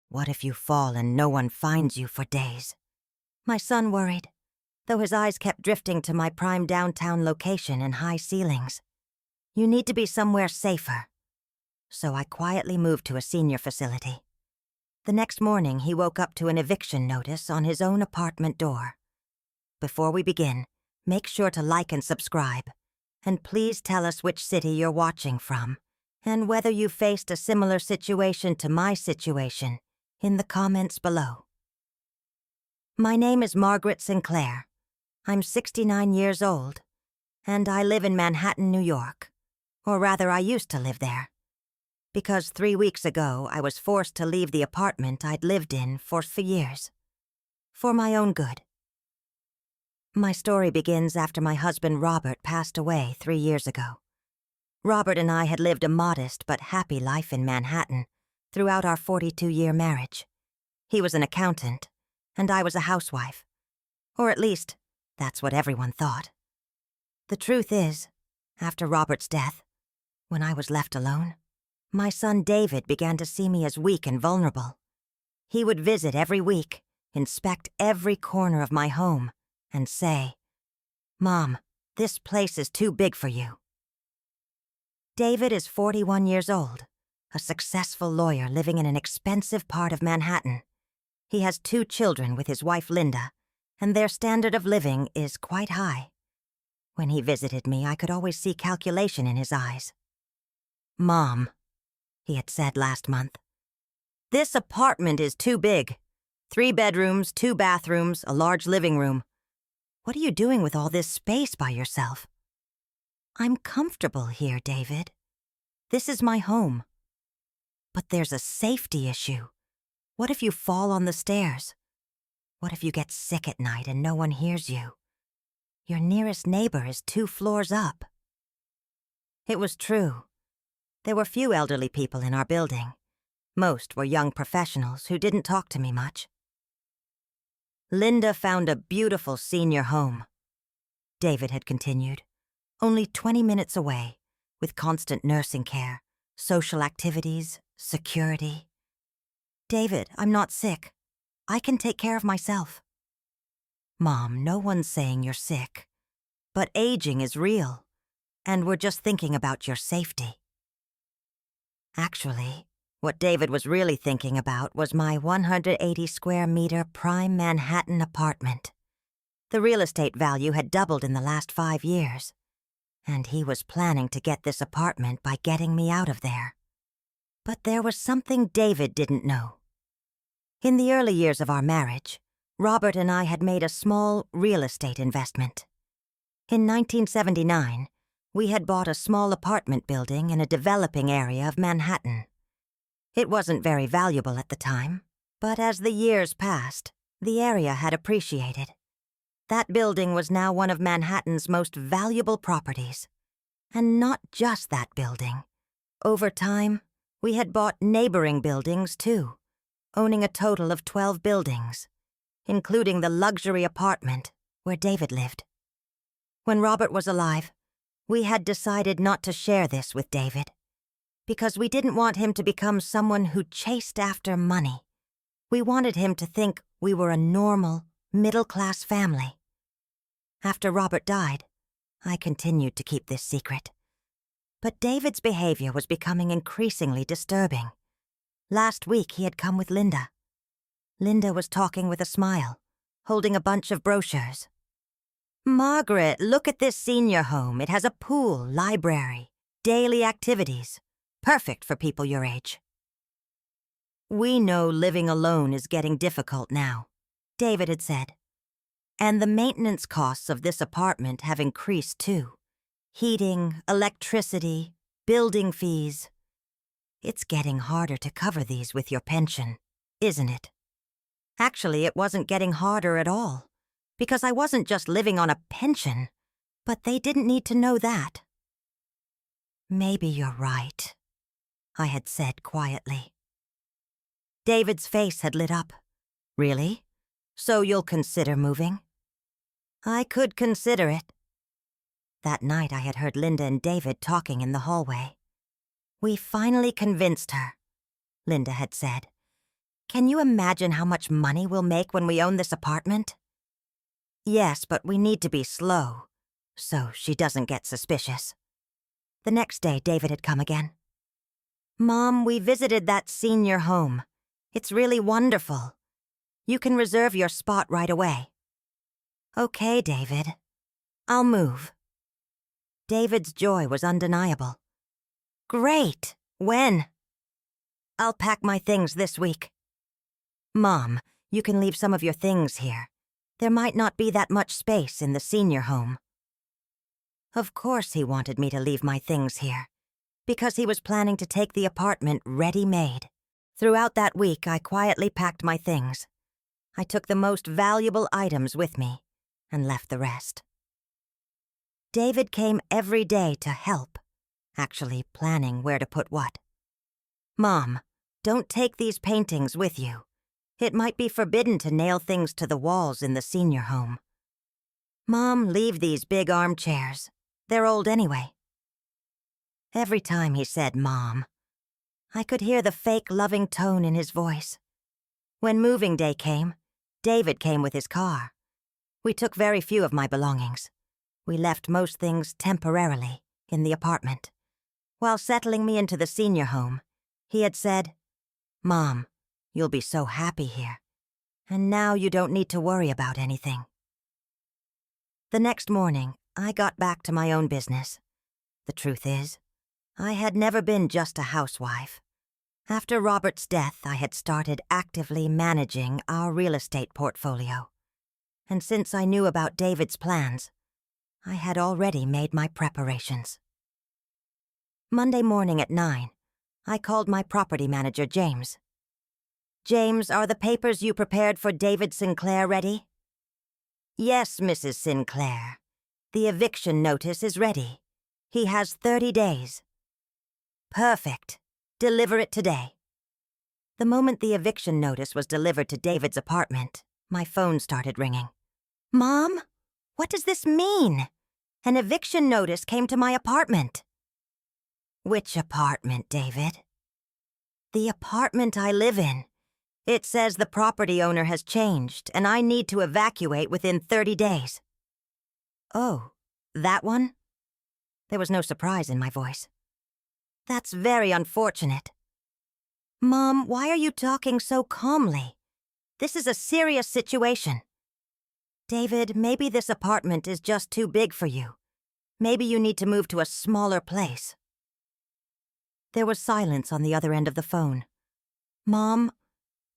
What if you fall and no one finds you for days? My son worried, though his eyes kept drifting to my prime downtown location and high ceilings. You need to be somewhere safer. So I quietly moved to a senior facility. The next morning, he woke up to an eviction notice on his own apartment door. Before we begin, make sure to like and subscribe. And please tell us which city you're watching from, and whether you faced a similar situation to my situation in the comments below. My name is Margaret Sinclair. I'm 69 years old, and I live in Manhattan, New York. Or rather, I used to live there. Because 3 weeks ago, I was forced to leave the apartment I'd lived in for years. For my own good. My story begins after my husband Robert passed away 3 years ago. Robert and I had lived a modest but happy life in Manhattan throughout our 42-year marriage. He was an accountant, and I was a housewife. Or at least, that's what everyone thought. The truth is, after Robert's death, when I was left alone, my son David began to see me as weak and vulnerable. He would visit every week, inspect every corner of my home, and say, "Mom, this place is too big for you." David is 41 years old, a successful lawyer living in an expensive part of Manhattan. He has 2 children with his wife Linda, and their standard of living is quite high. When he visited me, I could always see calculation in his eyes. "Mom," he had said last month, "this apartment is too big. 3 bedrooms, 2 bathrooms, a large living room. What are you doing with all this space by yourself?" "I'm comfortable here, David. This is my home. But there's a safety issue. What if you fall on the stairs? What if you get sick at night and no one hears you? Your nearest neighbor is 2 floors up." It was true. There were few elderly people in our building. Most were young professionals who didn't talk to me much. "Linda found a beautiful senior home," David had continued, "only 20 minutes away, with constant nursing care, social activities, security. David, I'm not sick. I can take care of myself." "Mom, no one's saying you're sick. But aging is real, and we're just thinking about your safety." Actually, what David was really thinking about was my 180-square-meter prime Manhattan apartment. The real estate value had doubled in the last 5 years, and he was planning to get this apartment by getting me out of there. But there was something David didn't know. In the early years of our marriage, Robert and I had made a small real estate investment. In 1979, we had bought a small apartment building in a developing area of Manhattan. It wasn't very valuable at the time, but as the years passed, the area had appreciated. That building was now one of Manhattan's most valuable properties. And not just that building. Over time, we had bought neighboring buildings too, owning a total of 12 buildings, including the luxury apartment where David lived. When Robert was alive, we had decided not to share this with David, because we didn't want him to become someone who chased after money. We wanted him to think we were a normal, middle-class family. After Robert died, I continued to keep this secret. But David's behavior was becoming increasingly disturbing. Last week, he had come with Linda. Linda was talking with a smile, holding a bunch of brochures. "Margaret, look at this senior home. It has a pool, library, daily activities. Perfect for people your age." "We know living alone is getting difficult now," David had said. "And the maintenance costs of this apartment have increased too. Heating, electricity, building fees. It's getting harder to cover these with your pension, isn't it?" Actually, it wasn't getting harder at all, because I wasn't just living on a pension, but they didn't need to know that. "Maybe you're right," I had said quietly. David's face had lit up. "Really? So you'll consider moving?" "I could consider it." That night I had heard Linda and David talking in the hallway. "We finally convinced her," Linda had said. Can you imagine how much money we'll make when we own this apartment? Yes, but we need to be slow, so she doesn't get suspicious. The next day, David had come again. Mom, we visited that senior home. It's really wonderful. You can reserve your spot right away. Okay, David. I'll move. David's joy was undeniable. Great! When? I'll pack my things this week. Mom, you can leave some of your things here. There might not be that much space in the senior home. Of course he wanted me to leave my things here, because he was planning to take the apartment ready-made. Throughout that week, I quietly packed my things. I took the most valuable items with me and left the rest. David came every day to help, actually planning where to put what. Mom, don't take these paintings with you. It might be forbidden to nail things to the walls in the senior home. Mom, leave these big armchairs. They're old anyway. Every time he said Mom, I could hear the fake loving tone in his voice. When moving day came, David came with his car. We took very few of my belongings. We left most things temporarily in the apartment. While settling me into the senior home, he had said, Mom, you'll be so happy here, and now you don't need to worry about anything. The next morning, I got back to my own business. The truth is, I had never been just a housewife. After Robert's death, I had started actively managing our real estate portfolio. And since I knew about David's plans, I had already made my preparations. Monday morning at 9, I called my property manager, James. James, are the papers you prepared for David Sinclair ready? Yes, Mrs. Sinclair. The eviction notice is ready. He has 30 days. Perfect. Deliver it today. The moment the eviction notice was delivered to David's apartment, my phone started ringing. Mom, what does this mean? An eviction notice came to my apartment. Which apartment, David? The apartment I live in. It says the property owner has changed, and I need to evacuate within 30 days. Oh, that one? There was no surprise in my voice. That's very unfortunate. Mom, why are you talking so calmly? This is a serious situation. David, maybe this apartment is just too big for you. Maybe you need to move to a smaller place. There was silence on the other end of the phone. Mom,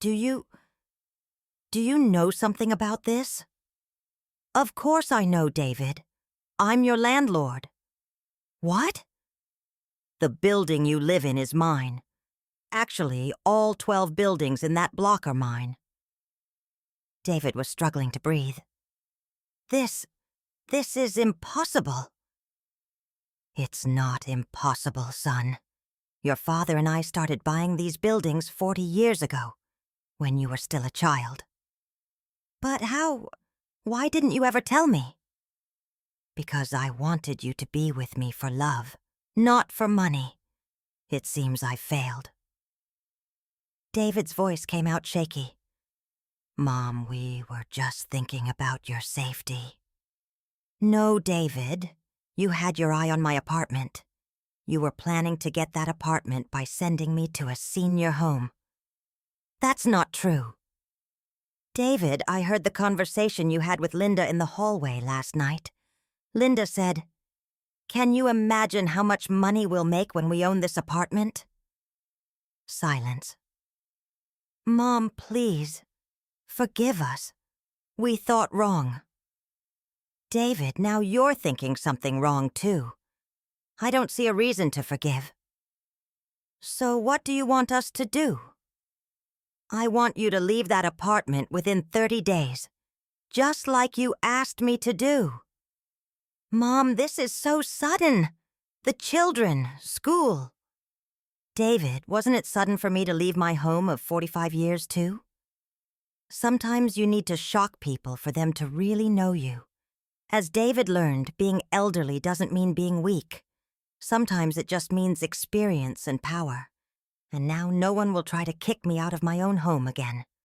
do you know something about this? Of course I know, David. I'm your landlord. What? The building you live in is mine. Actually, all 12 buildings in that block are mine. David was struggling to breathe. This is impossible. It's not impossible, son. Your father and I started buying these buildings 40 years ago, when you were still a child. But why didn't you ever tell me? Because I wanted you to be with me for love, not for money. It seems I failed. David's voice came out shaky. Mom, we were just thinking about your safety. No, David. You had your eye on my apartment. You were planning to get that apartment by sending me to a senior home. That's not true. David, I heard the conversation you had with Linda in the hallway last night. Linda said, Can you imagine how much money we'll make when we own this apartment? Silence. Mom, please. Forgive us. We thought wrong. David, now you're thinking something wrong, too. I don't see a reason to forgive. So what do you want us to do? I want you to leave that apartment within 30 days, just like you asked me to do. Mom, this is so sudden. The children, school. David, wasn't it sudden for me to leave my home of 45 years, too? Sometimes you need to shock people for them to really know you. As David learned, being elderly doesn't mean being weak. Sometimes it just means experience and power. And now no one will try to kick me out of my own home again.